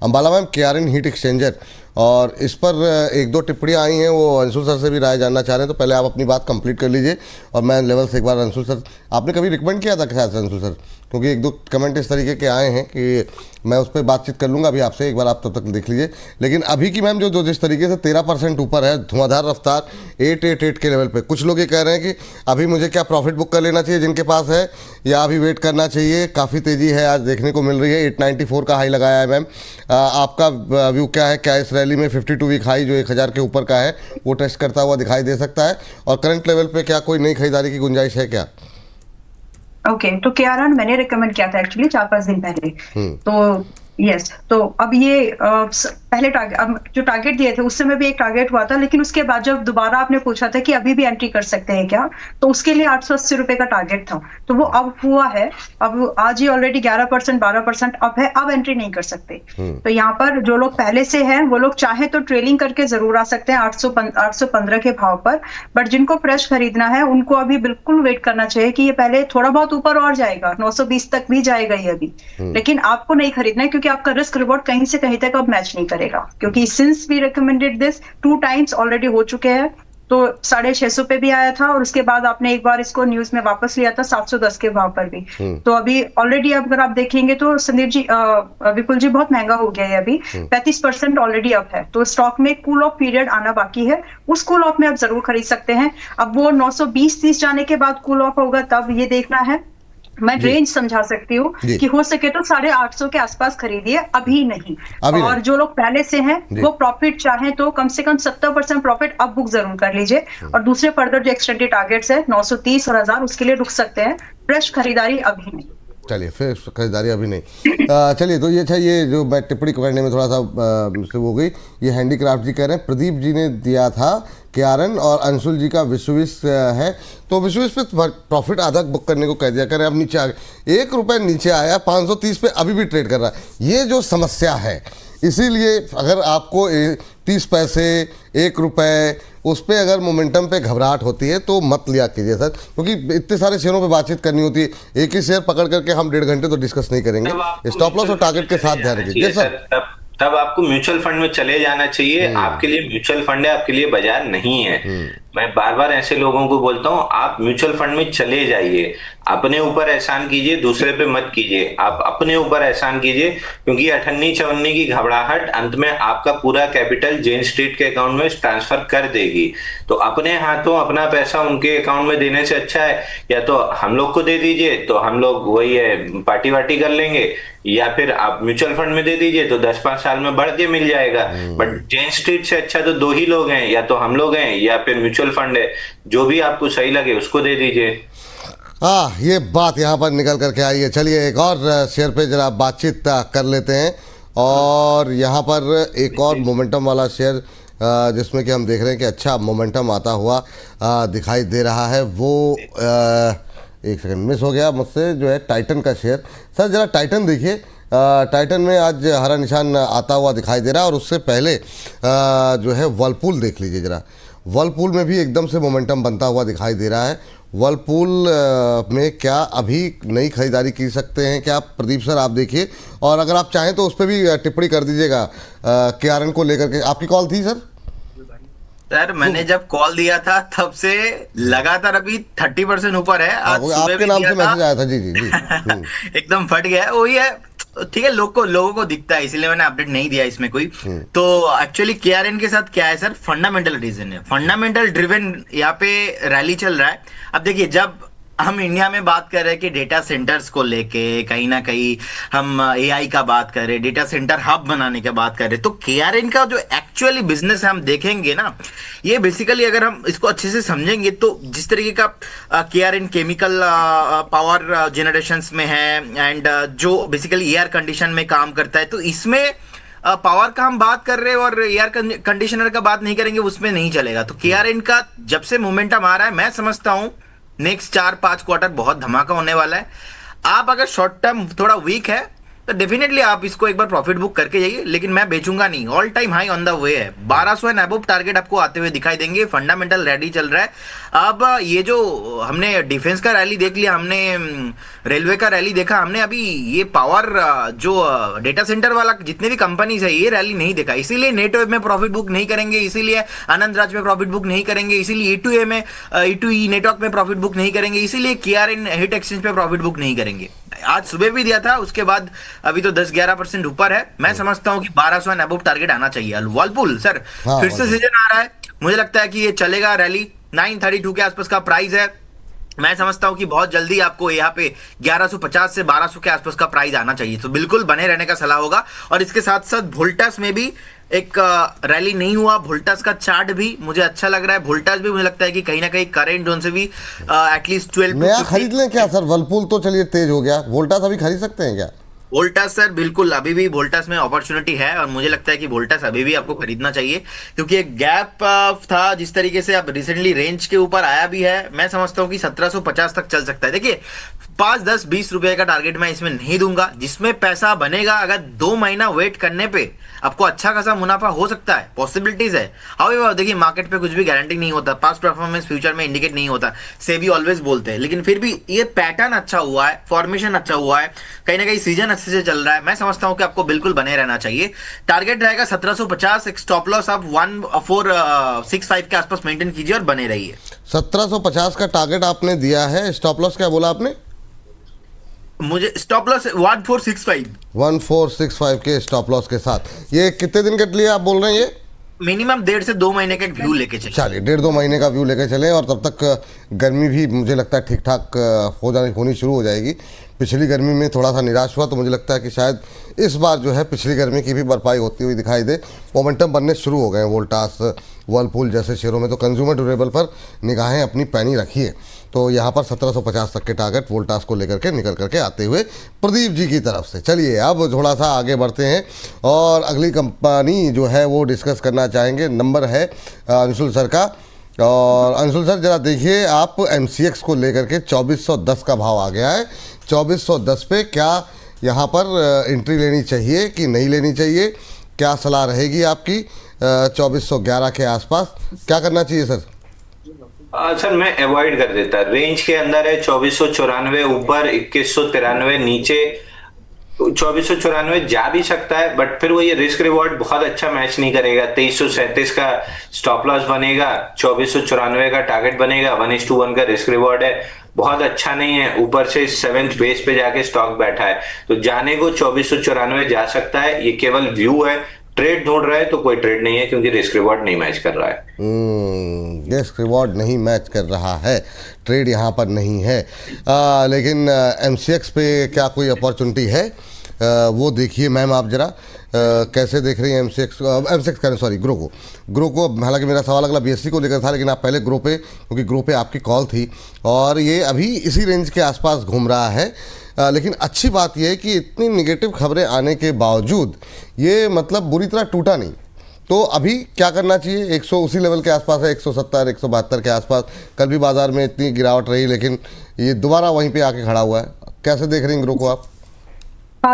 Ambala ma'am, केआरएन heat exchanger, और इस पर एक दो टिप्पणियाँ आई हैं, वो अंशुल सर से भी राय जानना चाह रहे हैं। तो पहले आप अपनी बात कंप्लीट कर लीजिए और मैं लेवल से एक बार अंशुल सर, आपने कभी रिकमेंड किया था क्या अंशुल सर? क्योंकि एक दो कमेंट इस तरीके के आए हैं कि मैं उस पर बातचीत कर लूँगा अभी आपसे, एक बार आप तब तक देख लीजिए। लेकिन अभी की मैम जो जिस तरीके से 13% ऊपर है, धुआंधार रफ्तार 888 के लेवल पे, कुछ लोग ये कह रहे हैं कि अभी मुझे क्या प्रॉफिट बुक कर लेना चाहिए जिनके पास है, या अभी वेट करना चाहिए? काफ़ी तेज़ी है आज देखने को मिल रही है, 894 का हाई लगाया है मैम। आपका व्यू क्या है? क्या इस रैली में 52 वीक हाई जो 1000 के ऊपर का है वो टेस्ट करता हुआ दिखाई दे सकता है? और करंट लेवल पे क्या कोई नई खरीदारी की गुंजाइश है क्या? ओके, तो केआरएन मैंने रिकमेंड किया था एक्चुअली 4-5 दिन पहले। तो यस, तो अब ये पहले टारगेट, अब जो टारगेट दिए थे उस समय भी एक टारगेट हुआ था, लेकिन उसके बाद जब दोबारा आपने पूछा था कि अभी भी एंट्री कर सकते हैं क्या, तो उसके लिए 880 रुपए का टारगेट था। तो वो अब हुआ है, अब आज ही ऑलरेडी 11% 12% अप है, अब एंट्री नहीं कर सकते। तो यहाँ पर जो लोग पहले से हैं वो लोग चाहे तो ट्रेलिंग करके जरूर आ सकते हैं 815 के भाव पर, बट जिनको फ्रेश खरीदना है उनको अभी बिल्कुल वेट करना चाहिए कि ये पहले थोड़ा बहुत ऊपर और जाएगा, 920 तक भी जाएगा ये अभी, लेकिन आपको नहीं खरीदना है क्योंकि आपका रिस्क रिवॉर्ड कहीं से कहीं तक अब मैच नहीं करेगा, क्योंकि since we recommended this 2 times already हो चुके हैं। तो 650 पे भी आया था और उसके बाद आपने एक बार इसको न्यूज में वापस लिया था 710 के भाव पर भी। तो अभी ऑलरेडी अगर आप देखेंगे तो संदीप जी, विपुल जी, बहुत महंगा हो गया है अभी, 35% ऑलरेडी अप है। तो स्टॉक में कूल ऑफ पीरियड आना बाकी है, उस कूल ऑफ में आप जरूर खरीद सकते हैं। अब वो 920-30 जाने के बाद कूल ऑफ होगा तब ये देखना है। मैं रेंज समझा सकती हूँ कि हो सके तो 850 के आसपास खरीदिए, अभी नहीं। और जो लोग पहले से हैं वो प्रॉफिट चाहें तो कम से कम 70% प्रॉफिट अब बुक जरूर कर लीजिए, और दूसरे फर्दर जो एक्सटेंडेड टारगेट्स है 930 और 1000, उसके लिए रुक सकते हैं। फ्रेश खरीदारी अभी नहीं। चलिए, फिर खरीदारी अभी नहीं। चलिए, तो ये अच्छा, ये जो मैं टिप्पणी करने में थोड़ा सा मुझसे हो गई, ये हैंडीक्राफ्ट जी कह रहे हैं प्रदीप जी ने दिया था केआरएन, और अंशुल जी का विश्वविश है, तो विश्वविश पे प्रॉफिट आधा बुक करने को कह दिया करें। अब नीचे आ गए, 1 रुपये नीचे आया, 530 पे अभी भी ट्रेड कर रहा है। ये जो समस्या है, इसीलिए अगर आपको 30 पैसे 1 रुपये उस पर अगर मोमेंटम पे घबराहट होती है तो मत लिया कीजिए सर, क्योंकि इतने सारे शेयरों पे बातचीत करनी होती है। एक ही शेयर पकड़ करके हम 1.5 घंटे तो डिस्कस नहीं करेंगे। स्टॉप लॉस और टारगेट के साथ ध्यान रखिए सर। तब आपको म्यूचुअल फंड में चले जाना चाहिए। आपके लिए म्यूचुअल फंड है, आपके लिए बाजार नहीं है। मैं बार बार ऐसे लोगों को बोलता हूं, आप म्यूचुअल फंड में चले जाइए, अपने ऊपर एहसान कीजिए, दूसरे पे मत कीजिए। आप अपने ऊपर एहसान कीजिए, क्योंकि 98-54 की घबराहट अंत में आपका पूरा कैपिटल जेन स्ट्रीट के अकाउंट में ट्रांसफर कर देगी। तो अपने हाथों अपना पैसा उनके अकाउंट में देने से अच्छा है या तो हम लोग को दे दीजिए, तो हम लोग वही है पार्टी वार्टी कर लेंगे, या फिर आप म्यूचुअल फंड में दे दीजिए तो 10-5 साल में बढ़ के मिल जाएगा। बट जेन स्ट्रीट से अच्छा तो 2 ही लोग हैं, या तो हम लोग हैं या फिर म्यूचुअल फंड है। जो भी आपको सही लगे उसको दे दीजिए। हाँ, ये बात यहाँ पर निकल करके आई है। चलिए, एक और शेयर पे जरा बातचीत कर लेते हैं, और यहाँ पर एक और मोमेंटम वाला शेयर जिसमें कि हम देख रहे हैं कि अच्छा मोमेंटम आता हुआ दिखाई दे रहा है, वो एक सेकंड मिस हो गया मुझसे, जो है टाइटन का शेयर। सर जरा टाइटन देखिए, टाइटन में आज हरा निशान आता हुआ दिखाई दे रहा है, और उससे पहले जो है वर्लपूल देख लीजिए जरा। वर्लपूल में भी एकदम से मोमेंटम बनता हुआ दिखाई दे रहा है। वर्लपूल में क्या अभी नई खरीदारी की सकते हैं क्या प्रदीप सर? आप देखिए, और अगर आप चाहें तो उस पर भी टिप्पणी कर दीजिएगा केआरएन को लेकर के। आपकी कॉल थी सर? सर मैंने जब कॉल दिया था तब से लगातार अभी 30% ऊपर है। आज आपके नाम से मैसेज आया था। जी जी जी। एकदम फट गया है, वही है। ठीक है, लोगों को दिखता है, इसलिए मैंने अपडेट नहीं दिया इसमें कोई। तो एक्चुअली केआरएन के साथ क्या है सर, फंडामेंटल रीजन है, फंडामेंटल ड्रिवन यहाँ पे रैली चल रहा है। अब देखिए, जब हम इंडिया में बात कर रहे हैं कि डेटा सेंटर्स को लेके कहीं ना कहीं हम एआई का बात कर रहे हैं, डेटा सेंटर हब बनाने की बात कर रहे हैं, तो केआरएन का जो एक्चुअली बिजनेस है हम देखेंगे ना, ये बेसिकली अगर हम इसको अच्छे से समझेंगे तो जिस तरीके का केआरएन केमिकल पावर जनरेशन में है, एंड जो बेसिकली एयर कंडीशन में काम करता है, तो इसमें पावर का हम बात कर रहे हैं और एयर कंडीशनर का बात नहीं करेंगे, उसमें नहीं चलेगा। तो केआरएन का जब से मोमेंटम आ रहा है, मैं समझता हूं नेक्स्ट 4-5 क्वार्टर बहुत धमाका होने वाला है। आप अगर शॉर्ट टर्म थोड़ा वीक है तो डेफिनेटली आप इसको एक बार प्रॉफिट बुक करके जाइए, लेकिन मैं बेचूंगा नहीं। All time high on the way है, 1200 एंड अबव टारगेट आपको आते हुए दिखाई देंगे। फंडामेंटल रैली चल रहा है। अब ये जो हमने डिफेंस का रैली देख लिया, हमने रेलवे का रैली देखा, हमने अभी ये पावर जो डेटा सेंटर वाला जितने भी कंपनीज है ये रैली नहीं देखा। इसीलिए नेटवेब में प्रॉफिट बुक नहीं करेंगे, इसीलिए आनंद राज में प्रॉफिट बुक नहीं करेंगे, इसीलिए E2E में E2E नेटवर्क में प्रॉफिट बुक नहीं करेंगे, इसीलिए KRN हिट एक्सचेंज पे प्रॉफिट बुक नहीं करेंगे। आज सुबह भी दिया था, उसके बाद अभी तो 10-11% ऊपर है। मैं समझता हूं कि 1200 एंड अबव टारगेट आना चाहिए। वर्लपूल सर हाँ, फिर से सीजन आ रहा है, मुझे लगता है कि ये चलेगा। रैली 932 के आसपास का प्राइस है। मैं समझता हूं कि बहुत जल्दी आपको यहाँ पे 1150 से 1200 के आसपास का प्राइस आना चाहिए, तो बिल्कुल बने रहने का सलाह होगा। और इसके साथ साथ वोल्टास में भी एक रैली नहीं हुआ, वोल्टास का चार्ट भी मुझे अच्छा लग रहा है। वोल्टास भी मुझे लगता है कि कहीं ना कहीं करेंट जोन से भी एटलीस्ट 12 नया खरीद लें क्या सर? वर्लपूल तो चलिए तेज हो गया, वोल्टास अभी खरीद सकते हैं क्या? वोल्टास सर बिल्कुल, अभी भी वोल्टास में अपॉर्चुनिटी है और मुझे लगता है कि वोल्टास अभी भी आपको खरीदना चाहिए, क्योंकि एक गैप था जिस तरीके से अब रिसेंटली रेंज के ऊपर आया भी है। मैं समझता हूं कि 1750 तक चल सकता है। देखिए 5, 10, 20 रुपए का टारगेट मैं इसमें नहीं दूंगा। जिसमें पैसा बनेगा, अगर 2 महीना वेट करने पे आपको अच्छा खासा मुनाफा हो सकता है, पॉसिबिलिटीज है। हाउएवर देखिए मार्केट पे कुछ भी गारंटी नहीं होता, पास्ट परफॉर्मेंस फ्यूचर में इंडिकेट नहीं होता, सेबी ऑलवेज बोलते हैं। लेकिन फिर भी ये पैटर्न अच्छा हुआ है, फॉर्मेशन अच्छा हुआ है, कहीं ना कहीं सीजन अच्छे से चल रहा है। मैं समझता हूं कि आपको बिल्कुल बने रहना चाहिए। टारगेट रहेगा 1750, एक स्टॉप लॉस आप 1465 के आसपास मेंटेन कीजिए और बने रहिए। 1750 का टारगेट आपने दिया है, स्टॉप लॉस क्या बोला आपने? मुझे स्टॉप लॉस 1465 1465 के स्टॉप लॉस के साथ। ये कितने दिन के लिए आप बोल रहे हैं? ये मिनिमम 1.5 से 2 महीने का एक व्यू लेके चलिए। चलिए 1.5-2 महीने का व्यू लेके चलें, और तब तक गर्मी भी मुझे लगता है ठीक ठाक होनी शुरू हो जाएगी। पिछली गर्मी में थोड़ा सा निराश हुआ, तो मुझे लगता है कि शायद इस बार जो है पिछली गर्मी की भी भरपाई होती हुई दिखाई दे। मोमेंटम बनने शुरू हो गए हैं वोल्टास, वर्लपूल जैसे शेयरों में। तो कंज्यूमर ड्यूरेबल पर निगाहें अपनी पैनी रखिए। तो यहाँ पर 1750 तक के टारगेट वोल्टास को लेकर के निकल करके आते हुए प्रदीप जी की तरफ से। चलिए अब थोड़ा सा आगे बढ़ते हैं और अगली कंपनी जो है वो डिस्कस करना चाहेंगे। नंबर है अंशुल सर का। और अंशुल सर जरा देखिए, आप MCX को लेकर के 2410 का भाव आ गया है। 2410 पे क्या यहाँ पर एंट्री लेनी चाहिए कि नहीं लेनी चाहिए? क्या सलाह रहेगी आपकी? 2411 के आसपास क्या करना चाहिए सर? सर मैं अवॉइड कर देता। रेंज के अंदर है 2494 ऊपर, 2193 नीचे। 2494 जा भी सकता है, बट फिर वो ये रिस्क रिवॉर्ड बहुत अच्छा मैच नहीं करेगा। 2337 का स्टॉप लॉस बनेगा, 2494 का टारगेट बनेगा, 1:1 का रिस्क रिवॉर्ड है, बहुत अच्छा नहीं है। ऊपर से 7th बेस पे जाके स्टॉक बैठा है, तो जाने को 2494 जा सकता है। ये केवल व्यू है, ट्रेड ढूंढ रहा है तो कोई ट्रेड नहीं है, क्योंकि रिस्क रिवॉर्ड नहीं मैच कर रहा है। रिस्क रिवॉर्ड नहीं मैच कर रहा है, ट्रेड यहाँ पर नहीं है। लेकिन MCX पे क्या कोई अपॉर्चुनिटी है? वो देखिए मैम आप जरा कैसे देख रही हैं MCX करें, सॉरी ग्रो को। हालांकि मेरा सवाल अगला BSE को लेकर था, लेकिन आप पहले ग्रो पे, क्योंकि ग्रो पे आपकी कॉल थी और ये अभी इसी रेंज के आसपास घूम रहा है। लेकिन अच्छी बात यह है कि इतनी निगेटिव खबरें आने के बावजूद ये मतलब बुरी तरह टूटा नहीं। तो अभी क्या करना चाहिए? 100 उसी लेवल के आसपास है, 170 172 के आसपास। कल भी बाजार में इतनी गिरावट रही, लेकिन ये दोबारा वहीं पे आके खड़ा हुआ है। कैसे देख रही हैं ग्रो को आप?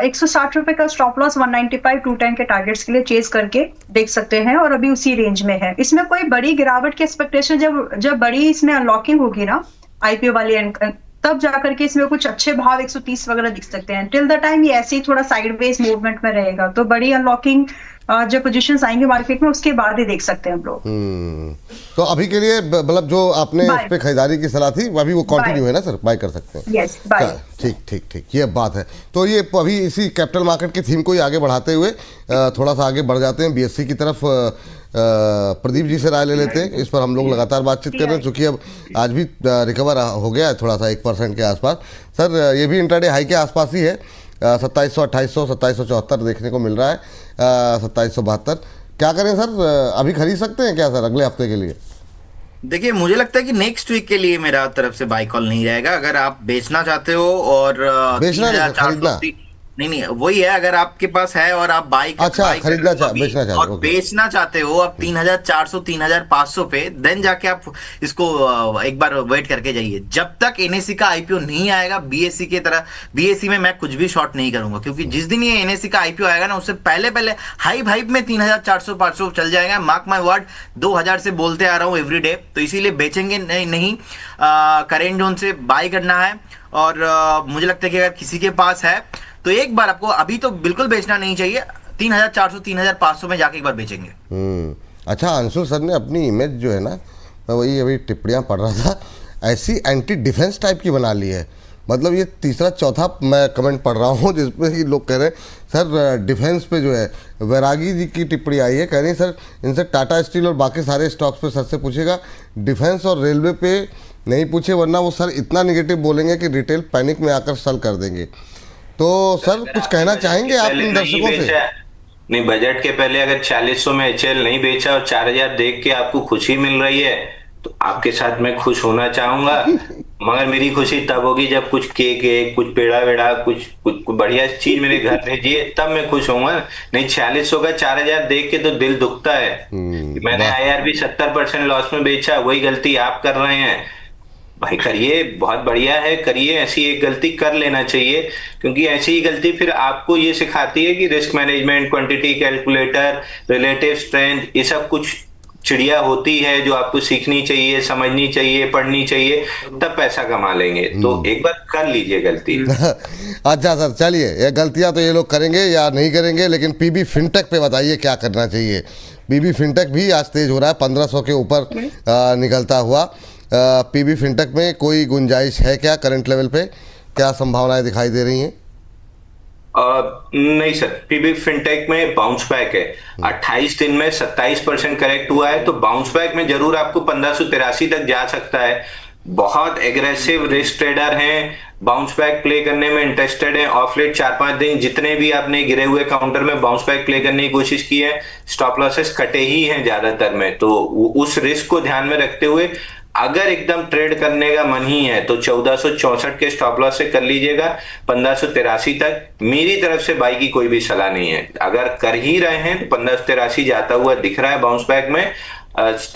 160 रुपए का स्टॉप लॉस 195 210 के टारगेट्स के लिए चेज करके देख सकते हैं, और अभी उसी रेंज में है। इसमें कोई बड़ी गिरावट की एक्सपेक्टेशन जब बड़ी इसमें अनलॉकिंग होगी ना IPO वाली, तब जाकर के इसमें कुछ अच्छे भाव 130 वगैरह दिख सकते हैं। टिल द टाइम ये ऐसे ही थोड़ा साइडवेज मूवमेंट में रहेगा, तो बड़ी अनलॉकिंग जब पोजीशंस आएंगे मार्केट में उसके बाद ही देख सकते हैं हम लोग। तो अभी के लिए मतलब जो आपने इस पे खरीदारी की सलाह थी अभी वो कंटिन्यू है ना सर? बाय कर सकते हैं। Yes buy. ठीक ये बात है। तो ये अभी इसी कैपिटल मार्केट की थीम को ही आगे बढ़ाते हुए थोड़ा सा आगे बढ़ जाते हैं BSE की तरफ। प्रदीप जी से राय ले लेते हैं। इस पर हम लोग लगातार बातचीत कर रहे हैं, चूँकि अब आज भी रिकवर हो गया है थोड़ा सा 1% के आसपास। सर ये भी इंट्राडे हाई के आसपास ही है, 2700 2800 2774 देखने को मिल रहा है, 2772। क्या करें सर? अभी खरीद सकते हैं क्या सर अगले हफ्ते के लिए? देखिए मुझे लगता है कि नेक्स्ट वीक के लिए मेरा तरफ से बाय कॉल नहीं रहेगा। अगर आप बेचना चाहते हो और बेचना नहीं, खरीदना। नहीं वही है, अगर आपके पास है और आप अच्छा, खरीदना बेचना चाहते और हो, ओके। बेचना चाहते हो आप 3,400 3,500 पे, देन जाके आप इसको एक बार वेट करके जाइए। जब तक एनएससी का आईपीओ नहीं आएगा बीएससी की तरह, बीएससी में मैं कुछ भी शॉर्ट नहीं करूंगा, क्योंकि जिस दिन ये एनएससी का आईपीओ आएगा ना, उससे पहले पहले हाइप हाइप में 3,400 500 चल जाएगा। मार्क माय वर्ड, 2,000 से बोलते आ रहा हूँ एवरी डे। तो इसीलिए बेचेंगे नहीं, करेंट जोन से बाय करना है। और मुझे लगता है कि अगर किसी के पास है तो एक बार आपको अभी तो बिल्कुल बेचना नहीं चाहिए, 3,400 3,500 में जाके एक बार बेचेंगे। अच्छा, अंशुल सर ने अपनी इमेज जो है ना, मैं वही अभी टिप्पणियाँ पढ़ रहा था, ऐसी एंटी डिफेंस टाइप की बना ली है। मतलब ये तीसरा चौथा मैं कमेंट पढ़ रहा हूँ जिसमें कि लोग कह रहे हैं सर डिफेंस पे जो है, वैरागी जी की टिप्पणी आई है, कह रही सर इनसे टाटा स्टील और बाकी सारे स्टॉक्स पे सर से पूछेगा, डिफेंस और रेलवे पे नहीं पूछे, वरना वो सर इतना निगेटिव बोलेंगे कि रिटेल पैनिक में आकर सेल कर देंगे। तो सर कुछ कहना चाहेंगे आप इन दर्शकों से? नहीं, बजट के पहले अगर 4,100 में एचएल नहीं बेचा और 4,000 देख के आपको खुशी मिल रही है तो आपके साथ मैं खुश होना चाहूंगा। मगर मेरी खुशी तब होगी जब कुछ केक कुछ पेड़ा वेड़ा कुछ बढ़िया चीज मेरे घर भेजिए, तब मैं खुश होऊंगा। नहीं, 4,100 का 4,000 देख के तो दिल दुखता है। मैंने आईआरबी 70% लॉस में बेचा, वही गलती आप कर रहे हैं। भाई करिए, बहुत बढ़िया है, करिए, ऐसी एक गलती कर लेना चाहिए, क्योंकि ऐसी ही गलती फिर आपको ये सिखाती है कि risk management, quantity calculator, relative strength, ये सब कुछ चिड़िया होती है जो आपको सीखनी चाहिए, समझनी चाहिए, पढ़नी चाहिए, तब पैसा कमा लेंगे। तो एक बार कर लीजिए गलती। अच्छा सर, चलिए, ये गलतियां तो ये लोग करेंगे या नहीं करेंगे, लेकिन पीबी फिनटेक पे बताइए क्या करना चाहिए। पीबी फिनटेक भी आज तेज हो रहा है, 1,500 के ऊपर निकलता हुआ। पीबी फिनटेक में कोई गुंजाइश है क्या करंट लेवल पे? क्या संभावनाएं दिखाई दे रही हैं? नहीं सर, पीबी फिनटेक में बाउंस बैक है। 28 दिन में 27% करेक्ट हुआ है, तो बाउंस बैक में जरूर आपको 1583 तक जा सकता है। बहुत एग्रेसिव रिस्क ट्रेडर हैं, बाउंस बैक प्ले करने में इंटरेस्टेड हैं। ऑफ लेट 4-5 दिन जितने भी आपने गिरे हुए काउंटर में बाउंस बैक प्ले करने की कोशिश की है, स्टॉप लॉसेस कटे ही हैं ज्यादातर में। तो उस रिस्क को ध्यान में रखते हुए अगर एकदम ट्रेड करने का मन ही है तो 1464 के स्टॉप लॉस से कर लीजिएगा 1583 तक। मेरी तरफ से बाई की कोई भी सलाह नहीं है। अगर कर ही रहे हैं तो 1583 जाता हुआ दिख रहा है बाउंस बैक में,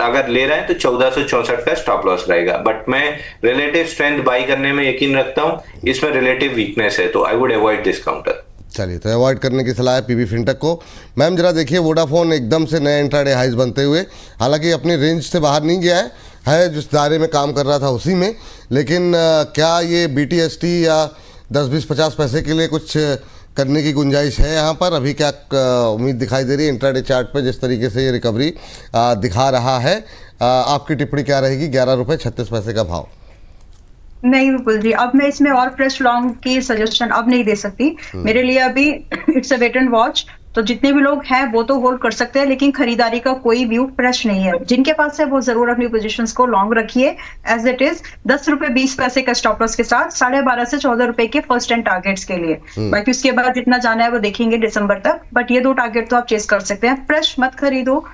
अगर ले रहे हैं तो 1464 का स्टॉप लॉस रहेगा। बट मैं रिलेटिव स्ट्रेंथ बाई करने में यकीन रखता हूं, इसमें रिलेटिव वीकनेस है, तो I would avoid this counter. चलिए, तो अवॉइड करने की सलाह है पीबी फिनटेक को। मैम जरा देखिए, वोडाफोन एकदम से नए इंट्राडे हाइज बनते हुए, हालांकि अपनी रेंज से बाहर नहीं गया है जिस दायरे में काम कर रहा था उसी में, लेकिन क्या ये बीटीएसटी या 10-20-50 पैसे के लिए कुछ करने की गुंजाइश है यहाँ पर? अभी क्या उम्मीद दिखाई दे रही है इंट्राडे चार्ट पे, जिस तरीके से ये रिकवरी दिखा रहा है? आपकी टिप्पणी क्या रहेगी? 11 रुपये 36 पैसे का भाव। नहीं विपुल जी, अब मैं इसमें और फ्रेश लॉन्ग की सजेशन अब नहीं दे सकती। मेरे लिए अभी it's a wait and watch. तो जितने भी लोग हैं वो तो होल्ड कर सकते हैं, लेकिन खरीदारी का कोई व्यू फ्रेश नहीं है। जिनके पास है वो जरूर अपनी पोजीशंस को लॉन्ग रखिए एज इट इज, 10 रुपए 20 पैसे का स्टॉप लॉस के साथ, 12.5 से 14 रुपए के फर्स्ट एंड टारगेट्स के लिए। बाकी उसके बाद जितना जाना है वो देखेंगे दिसंबर तक, बट ये 2 टारगेट तो आप चेस कर सकते हैं। फ्रेश मत खरीदो,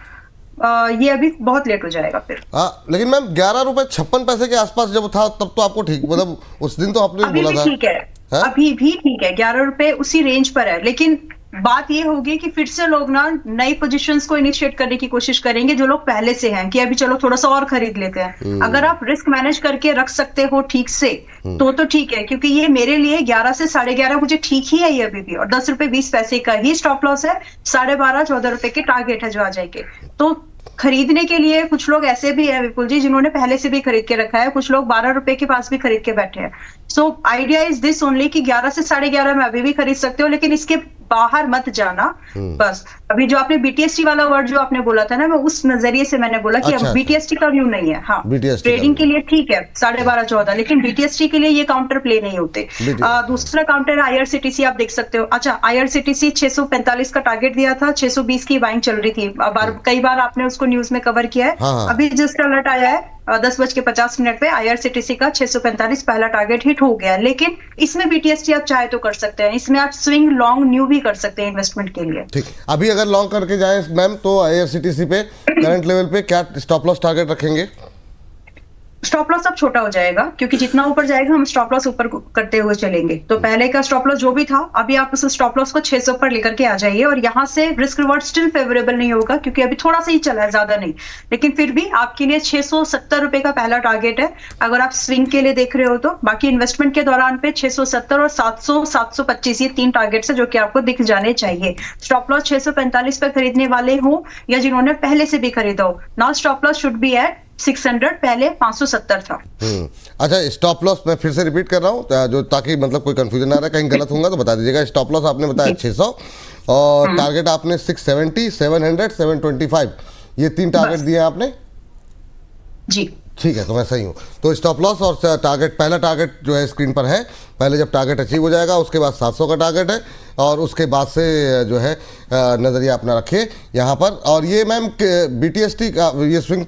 ये अभी बहुत लेट हो जाएगा फिर। लेकिन मैम 11 रुपए 56 पैसे के आसपास जब था तब तो आपको ठीक, मतलब उस दिन तो आपने बोला था ठीक है, अभी भी ठीक है, 11 रुपए उसी रेंज पर है। लेकिन बात ये होगी कि फिर से लोग ना नई पोजीशंस को इनिशिएट करने की कोशिश करेंगे, जो लोग पहले से हैं कि अभी चलो थोड़ा सा और खरीद लेते हैं। अगर आप रिस्क मैनेज करके रख सकते हो ठीक से तो ठीक है, क्योंकि ये मेरे लिए 11 से 11.5 मुझे ठीक ही है ये अभी भी, और 10 रुपए 20 पैसे का ही स्टॉप लॉस है, 12.5-14 रुपए के टारगेट है जो आ जाएंगे। तो खरीदने के लिए कुछ लोग ऐसे भी है विपुल जी जिन्होंने पहले से भी खरीद के रखा है, कुछ लोग 12 रुपए के पास भी खरीद के बैठे हैं। So idea is this only कि 11 से 11.5 में अभी भी खरीद सकते हो, लेकिन इसके बाहर मत जाना बस। अभी जो आपने बीटीएसटी वाला वर्ड जो आपने बोला था ना, मैं उस नजरिए से मैंने बोला कि अब बीटीएसटी का व्यू नहीं है। हाँ, ट्रेडिंग के लिए ठीक है 12.5-14, लेकिन बीटीएसटी के लिए ये काउंटर प्ले नहीं होते। दूसरा काउंटर आईआरसीटीसी आप देख सकते हो। अच्छा, आईआरसीटीसी 645 का टारगेट दिया था, 620 की बाइंग चल रही थी। कई बार आपने उसको न्यूज में कवर किया है। अभी जस्ट अलर्ट आया है 10:50 पे आईआरसीटीसी का 645 पहला टारगेट हिट हो गया। लेकिन इसमें बीटीएसटी आप चाहे तो कर सकते हैं, इसमें आप स्विंग लॉन्ग न्यू भी कर सकते हैं इन्वेस्टमेंट के लिए। ठीक, अभी अगर लॉन्ग करके जाए मैम तो आईआरसीटीसी पे करंट लेवल पे क्या स्टॉप लॉस टारगेट रखेंगे? स्टॉप लॉस अब छोटा हो जाएगा, क्योंकि जितना ऊपर जाएगा हम स्टॉप लॉस ऊपर करते हुए चलेंगे। तो पहले का स्टॉप लॉस जो भी था, अभी आप उस स्टॉप लॉस को 600 पर लेकर के आ जाइए, और यहाँ से रिस्क रिवॉर्ड स्टिल फेवरेबल नहीं होगा, क्योंकि अभी थोड़ा सा ही चला है, ज्यादा नहीं, लेकिन फिर भी आपके लिए 670 रुपए का पहला टारगेट है अगर आप स्विंग के लिए देख रहे हो तो। बाकी इन्वेस्टमेंट के दौरान पे 670 और 700 725 ये 3 टारगेट्स है जो कि आपको दिख जाने चाहिए। स्टॉप लॉस 645 पे खरीदने वाले हो या जिन्होंने पहले से भी खरीदा हो, now stop loss should be at 600, पहले 570 था। अच्छा, स्टॉप लॉस मैं फिर से रिपीट कर रहा हूँ, जो ताकि मतलब कोई कंफ्यूजन ना रहे, कहीं गलत होगा तो बता दीजिएगा। स्टॉप लॉस आपने बताया 600 और टारगेट आपने 670, 700, 725, ये 3 टारगेट दिए आपने जी ठीक है, तो मैं सही हूँ। तो स्टॉप लॉस और टारगेट, पहला टारगेट जो है स्क्रीन पर है, पहले जब टारगेट अचीव हो जाएगा उसके बाद 700 का टारगेट है, और उसके बाद से जो है नज़रिया अपना रखिए यहाँ पर। और ये मैम BTST का ये स्विंग